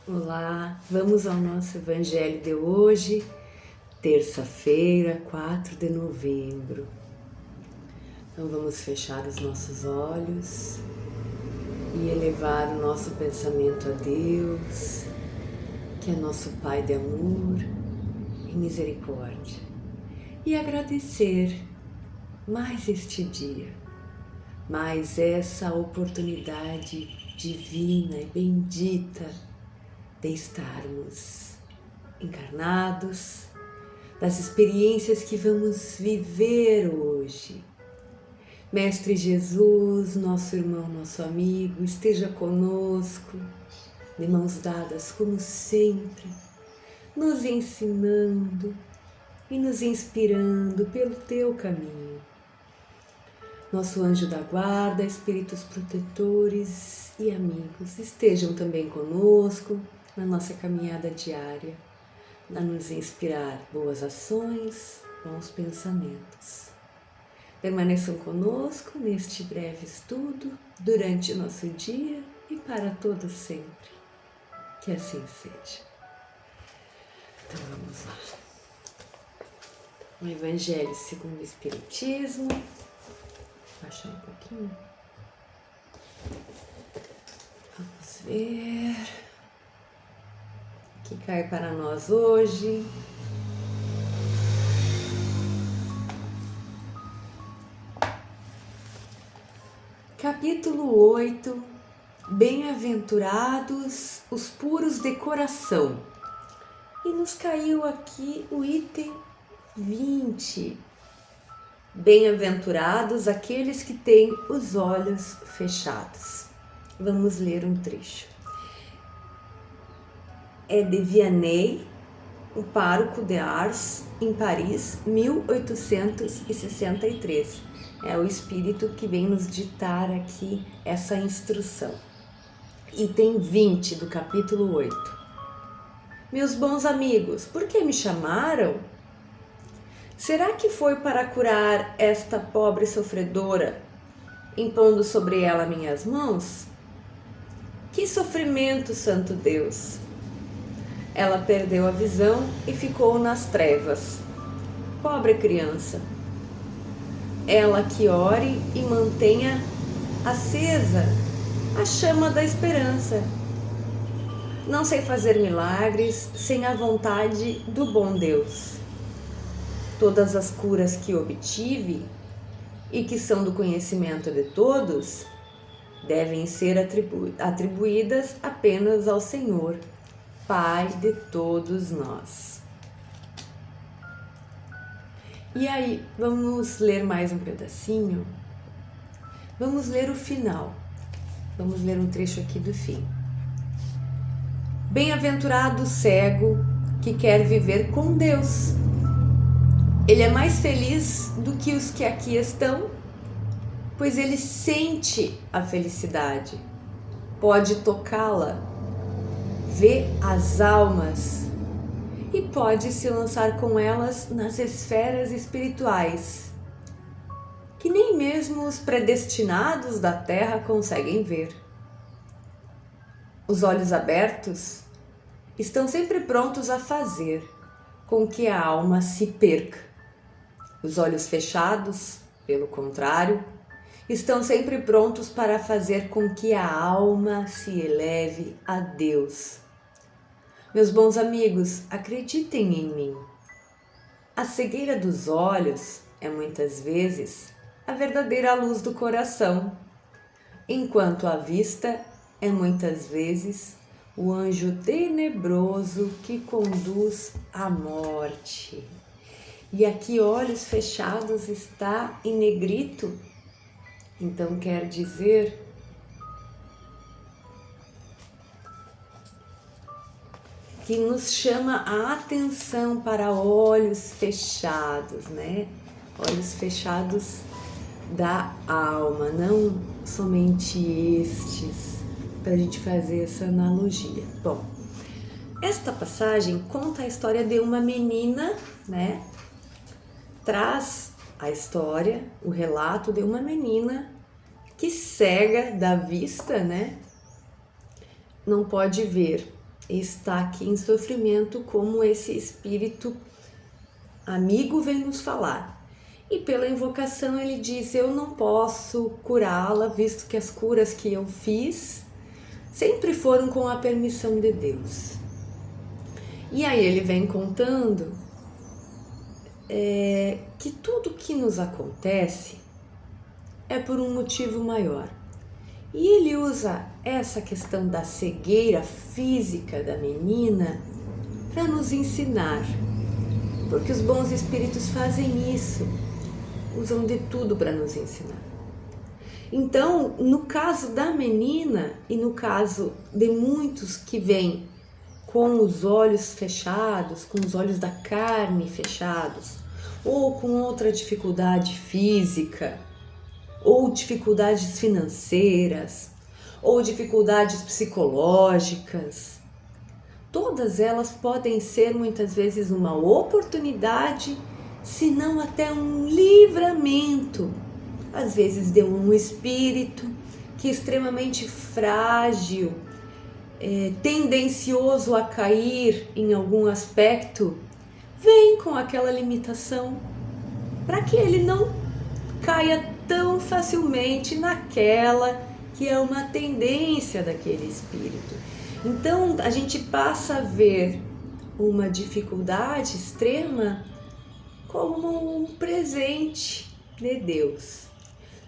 Olá, vamos ao nosso Evangelho de hoje, terça-feira, 4 de novembro. Então vamos fechar os nossos olhos e elevar o nosso pensamento a Deus, que é nosso Pai de amor e misericórdia, e agradecer mais este dia, mais essa oportunidade divina e bendita de estarmos encarnados, das experiências que vamos viver hoje. Mestre Jesus, nosso irmão, nosso amigo, esteja conosco, de mãos dadas como sempre, nos ensinando e nos inspirando pelo teu caminho. Nosso anjo da guarda, espíritos protetores e amigos estejam também conosco na nossa caminhada diária, a nos inspirar boas ações, bons pensamentos. Permaneçam conosco neste breve estudo durante o nosso dia e para todo sempre. Que assim seja. Então vamos lá. O Evangelho segundo o Espiritismo. Baixar um pouquinho. Vamos ver. O que cai para nós hoje? Capítulo 8. Bem-aventurados os puros de coração. E nos caiu aqui o item 20. Bem-aventurados aqueles que têm os olhos fechados. Vamos ler um trecho. É de Vianney, o pároco de Ars, em Paris, 1863. É o espírito que vem nos ditar aqui essa instrução. Item 20 do capítulo 8. Meus bons amigos, por que me chamaram? Será que foi para curar esta pobre sofredora, impondo sobre ela minhas mãos? Que sofrimento, santo Deus! Ela perdeu a visão e ficou nas trevas. Pobre criança! Ela que ore e mantenha acesa a chama da esperança. Não sei fazer milagres sem a vontade do bom Deus. Todas as curas que obtive e que são do conhecimento de todos devem ser atribuídas apenas ao Senhor, Pai de todos nós. E aí, vamos ler mais um pedacinho? Vamos ler o final. Vamos ler um trecho aqui do fim. Bem-aventurado o cego que quer viver com Deus. Ele é mais feliz do que os que aqui estão, pois ele sente a felicidade, pode tocá-la, vê as almas e pode se lançar com elas nas esferas espirituais, que nem mesmo os predestinados da terra conseguem ver. Os olhos abertos estão sempre prontos a fazer com que a alma se perca. Os olhos fechados, pelo contrário, estão sempre prontos para fazer com que a alma se eleve a Deus. Meus bons amigos, acreditem em mim. A cegueira dos olhos é muitas vezes a verdadeira luz do coração, enquanto a vista é muitas vezes o anjo tenebroso que conduz à morte. E aqui olhos fechados está em negrito, então quer dizer que nos chama a atenção para olhos fechados, né? Olhos fechados da alma, não somente estes, para a gente fazer essa analogia. Bom, esta passagem conta a história de uma menina, né? Traz a história, o relato de uma menina que cega da vista, né? Não pode ver. está aqui em sofrimento, como esse espírito amigo vem nos falar. E pela invocação ele diz: eu não posso curá-la, visto que as curas que eu fiz sempre foram com a permissão de Deus. E aí ele vem contando que tudo que nos acontece é por um motivo maior. E ele usa essa questão da cegueira física da menina para nos ensinar, porque os bons espíritos fazem isso, usam de tudo para nos ensinar. Então, no caso da menina e no caso de muitos que vêm com os olhos fechados, com os olhos da carne fechados, ou com outra dificuldade física, ou dificuldades financeiras, ou dificuldades psicológicas, todas elas podem ser muitas vezes uma oportunidade, se não até um livramento, às vezes de um espírito que é extremamente frágil, tendencioso a cair em algum aspecto, vem com aquela limitação para que ele não caia tão facilmente naquela que é uma tendência daquele espírito. Então a gente passa a ver uma dificuldade extrema como um presente de Deus.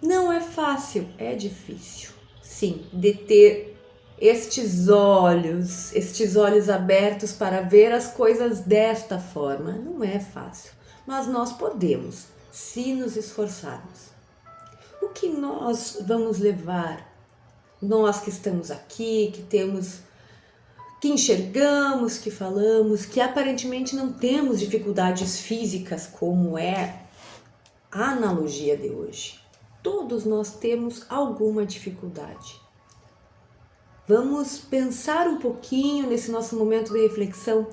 Não é fácil, é difícil, sim, de ter estes olhos abertos para ver as coisas desta forma. Não é fácil, mas nós podemos, se nos esforçarmos. O que nós vamos levar, nós que estamos aqui, que enxergamos, que falamos, que aparentemente não temos dificuldades físicas, como é a analogia de hoje. Todos nós temos alguma dificuldade. Vamos pensar um pouquinho nesse nosso momento de reflexão.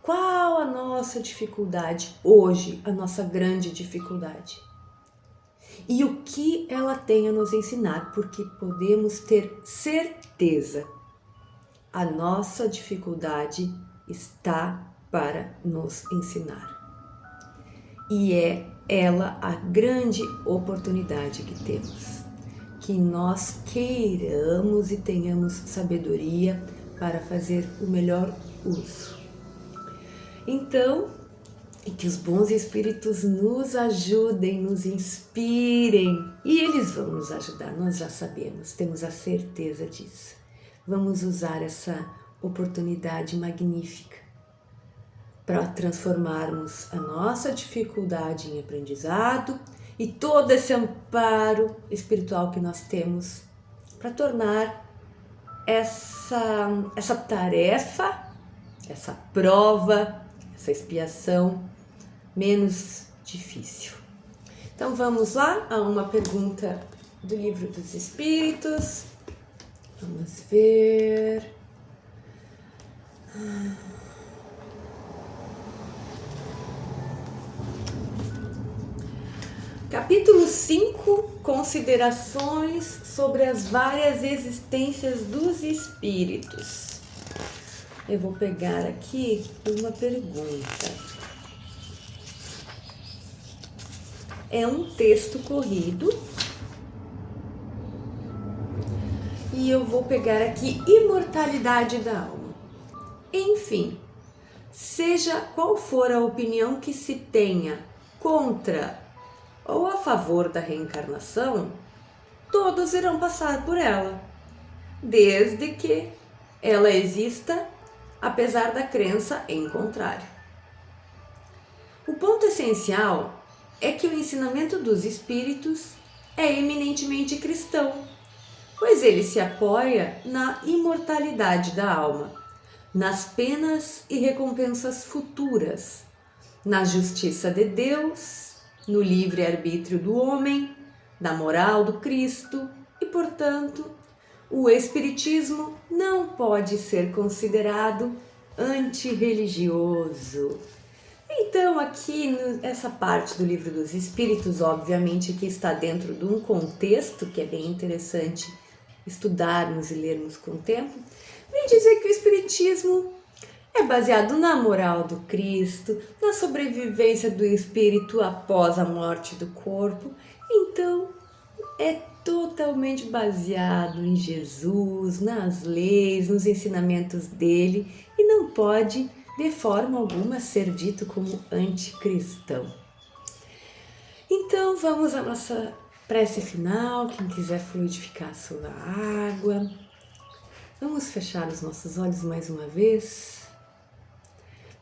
Qual a nossa dificuldade hoje, a nossa grande dificuldade? E o que ela tem a nos ensinar, porque podemos ter certeza, a nossa dificuldade está para nos ensinar. E é ela a grande oportunidade que temos, que nós queiramos e tenhamos sabedoria para fazer o melhor uso. Então, e que os bons espíritos nos ajudem, nos inspirem, e eles vão nos ajudar, nós já sabemos, temos a certeza disso. Vamos usar essa oportunidade magnífica para transformarmos a nossa dificuldade em aprendizado e todo esse amparo espiritual que nós temos para tornar essa tarefa, essa prova, essa expiação menos difícil. Então vamos lá a uma pergunta do Livro dos Espíritos. Vamos ver. Capítulo 5, considerações sobre as várias existências dos espíritos. Eu vou pegar aqui uma pergunta. É um texto corrido. E eu vou pegar aqui imortalidade da alma. Enfim, seja qual for a opinião que se tenha contra ou a favor da reencarnação, todos irão passar por ela, desde que ela exista, apesar da crença em contrário. O ponto essencial é que o ensinamento dos espíritos é eminentemente cristão, pois ele se apoia na imortalidade da alma, nas penas e recompensas futuras, na justiça de Deus, no livre-arbítrio do homem, na moral do Cristo e, portanto, o Espiritismo não pode ser considerado antirreligioso. Então, aqui nessa parte do Livro dos Espíritos, obviamente que está dentro de um contexto que é bem interessante estudarmos e lermos com o tempo, vem dizer que o Espiritismo é baseado na moral do Cristo, na sobrevivência do espírito após a morte do corpo. Então, é totalmente baseado em Jesus, nas leis, nos ensinamentos dele e não pode, de forma alguma, ser dito como anticristão. Então, vamos à nossa prece final. Quem quiser fluidificar a sua água, vamos fechar os nossos olhos mais uma vez.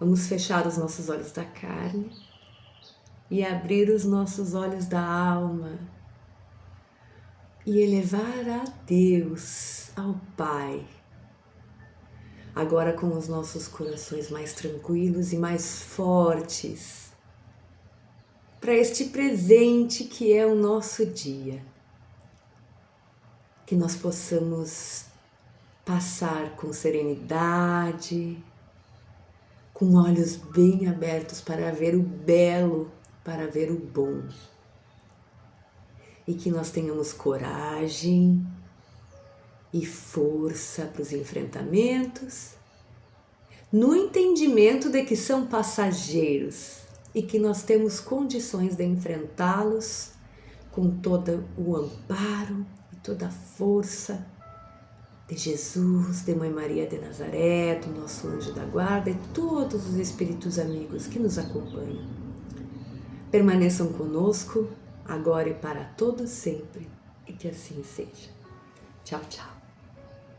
Vamos fechar os nossos olhos da carne e abrir os nossos olhos da alma e elevar a Deus, ao Pai. Agora com os nossos corações mais tranquilos e mais fortes, para este presente que é o nosso dia. Que nós possamos passar com serenidade, com olhos bem abertos para ver o belo, para ver o bom. E que nós tenhamos coragem e força para os enfrentamentos, no entendimento de que são passageiros e que nós temos condições de enfrentá-los com todo o amparo e toda a força de Jesus, de Mãe Maria de Nazaré, do nosso anjo da guarda e todos os espíritos amigos que nos acompanham. Permaneçam conosco, agora e para todos sempre, e que assim seja. Tchau, tchau.